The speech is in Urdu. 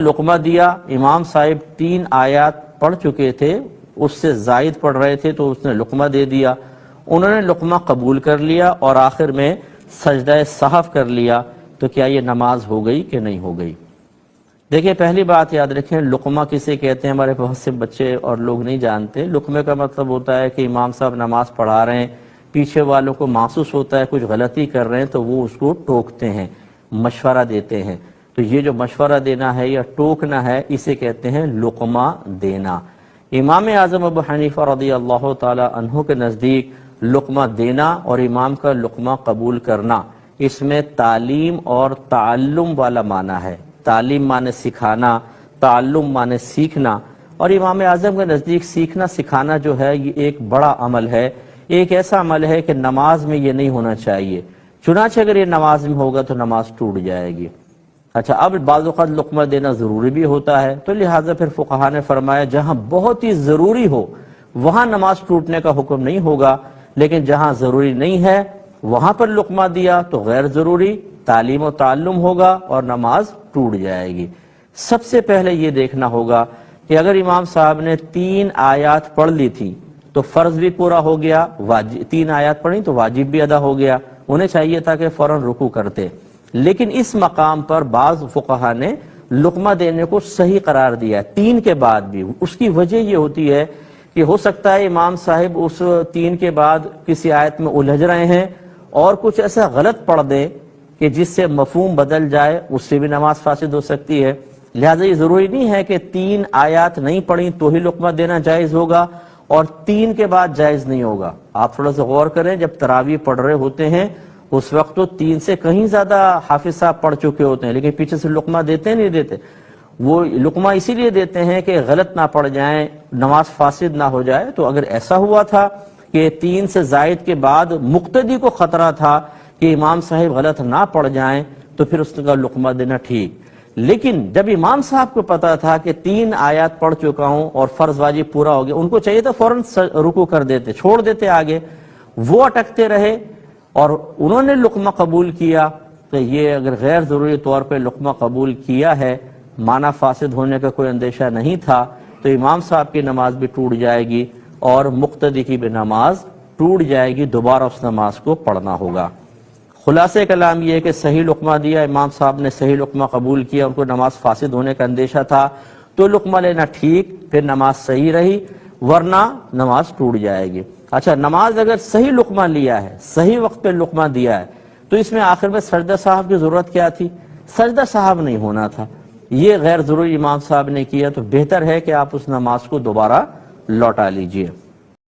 لقمہ دیا، امام صاحب 3 آیات پڑھ چکے تھے، اس سے زائد پڑھ رہے تھے تو اس نے لقمہ دے دیا، انہوں نے لقمہ قبول کر لیا اور آخر میں سجدہ سہو کر لیا، تو کیا یہ نماز ہو گئی کہ نہیں ہو گئی؟ دیکھیں پہلی بات یاد رکھیں، لقمہ کسے کہتے ہیں ہمارے بہت سے بچے اور لوگ نہیں جانتے۔ لقمے کا مطلب ہوتا ہے کہ امام صاحب نماز پڑھا رہے ہیں، پیچھے والوں کو محسوس ہوتا ہے کچھ غلطی کر رہے ہیں تو وہ اس کو ٹوکتے ہیں، مشورہ دیتے ہیں، تو یہ جو مشورہ دینا ہے یا ٹوکنا ہے اسے کہتے ہیں لقمہ دینا۔ امام اعظم ابو حنیفہ رضی اللہ تعالی عنہ کے نزدیک لقمہ دینا اور امام کا لقمہ قبول کرنا، اس میں تعلیم اور تعلم والا معنی ہے۔ تعلیم معنی سکھانا، تعلم معنی سیکھنا، اور امام اعظم کے نزدیک سیکھنا سکھانا جو ہے یہ ایک بڑا عمل ہے، ایک ایسا عمل ہے کہ نماز میں یہ نہیں ہونا چاہیے، چنانچہ اگر یہ نماز میں ہوگا تو نماز ٹوٹ جائے گی۔ اچھا، اب بعض اوقات لقمہ دینا ضروری بھی ہوتا ہے، تو لہٰذا پھر فقہاء نے فرمایا جہاں بہت ہی ضروری ہو وہاں نماز ٹوٹنے کا حکم نہیں ہوگا، لیکن جہاں ضروری نہیں ہے وہاں پر لقمہ دیا تو غیر ضروری تعلیم و تعلم ہوگا اور نماز ٹوٹ جائے گی۔ سب سے پہلے یہ دیکھنا ہوگا کہ اگر امام صاحب نے 3 آیات پڑھ لی تھی تو فرض بھی پورا ہو گیا، 3 آیات پڑھی تو واجب بھی ادا ہو گیا، انہیں چاہیے تھا کہ فوراً رکوع کرتے، لیکن اس مقام پر بعض فقہاء نے لقمہ دینے کو صحیح قرار دیا 3 کے بعد بھی۔ اس کی وجہ یہ ہوتی ہے کہ ہو سکتا ہے امام صاحب اس 3 کے بعد کسی آیت میں الجھ رہے ہیں اور کچھ ایسا غلط پڑھ دیں کہ جس سے مفہوم بدل جائے، اس سے بھی نماز فاسد ہو سکتی ہے۔ لہٰذا یہ ضروری نہیں ہے کہ 3 آیات نہیں پڑھیں تو ہی لقمہ دینا جائز ہوگا اور 3 کے بعد جائز نہیں ہوگا۔ آپ تھوڑا سا غور کریں، جب تراویح پڑھ رہے ہوتے ہیں اس وقت تو 3 سے کہیں زیادہ حافظ صاحب پڑھ چکے ہوتے ہیں، لیکن پیچھے سے لقمہ دیتے نہیں دیتے۔ وہ لقمہ اسی لیے دیتے ہیں کہ غلط نہ پڑھ جائیں، نماز فاسد نہ ہو جائے۔ تو اگر ایسا ہوا تھا کہ 3 سے زائد کے بعد مقتدی کو خطرہ تھا کہ امام صاحب غلط نہ پڑھ جائیں تو پھر اس کا لقمہ دینا ٹھیک، لیکن جب امام صاحب کو پتا تھا کہ 3 آیات پڑھ چکا ہوں اور فرض واجب پورا ہو گیا، ان کو چاہیے تھا فوراً رکوع کر دیتے، چھوڑ دیتے آگے، وہ اٹکتے رہے اور انہوں نے لقمہ قبول کیا، تو یہ اگر غیر ضروری طور پہ لقمہ قبول کیا ہے، معنی فاسد ہونے کا کوئی اندیشہ نہیں تھا، تو امام صاحب کی نماز بھی ٹوٹ جائے گی اور مقتدی کی بھی نماز ٹوٹ جائے گی، دوبارہ اس نماز کو پڑھنا ہوگا۔ خلاصہ کلام یہ ہے کہ صحیح لقمہ دیا، امام صاحب نے صحیح لقمہ قبول کیا، ان کو نماز فاسد ہونے کا اندیشہ تھا تو لقمہ لینا ٹھیک، پھر نماز صحیح رہی، ورنہ نماز ٹوٹ جائے گی۔ اچھا، نماز اگر صحیح لقمہ لیا ہے، صحیح وقت پہ لقمہ دیا ہے، تو اس میں آخر میں سجدہ صاحب کی ضرورت کیا تھی؟ سجدہ صاحب نہیں ہونا تھا، یہ غیر ضروری امام صاحب نے کیا، تو بہتر ہے کہ آپ اس نماز کو دوبارہ لوٹا لیجئے۔